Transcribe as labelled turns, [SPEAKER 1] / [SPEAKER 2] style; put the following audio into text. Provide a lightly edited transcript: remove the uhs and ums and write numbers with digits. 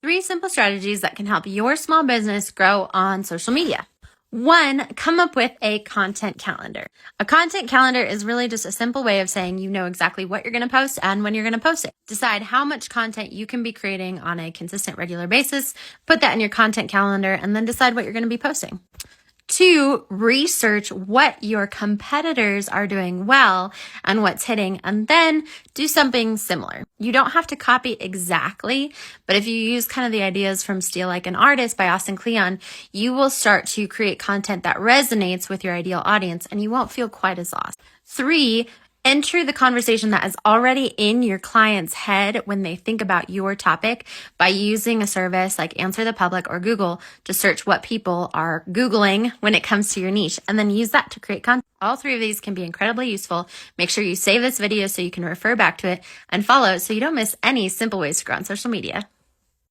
[SPEAKER 1] 3 simple strategies that can help your small business grow on social media. 1, come up with a content calendar. A content calendar is really just a simple way of saying you know exactly what you're going to post and when you're going to post it. Decide how much content you can be creating on a consistent, regular basis. Put that in your content calendar and then decide what you're going to be posting. 2, research what your competitors are doing well and what's hitting, and then do something similar. You don't have to copy exactly, but if you use kind of the ideas from Steal Like an Artist by Austin Kleon, you will start to create content that resonates with your ideal audience and you won't feel quite as lost. 3, enter the conversation that is already in your client's head when they think about your topic by using a service like Answer the Public or Google to search what people are Googling when it comes to your niche, and then use that to create content. All 3 of these can be incredibly useful. Make sure you save this video so you can refer back to it and follow so you don't miss any simple ways to grow on social media.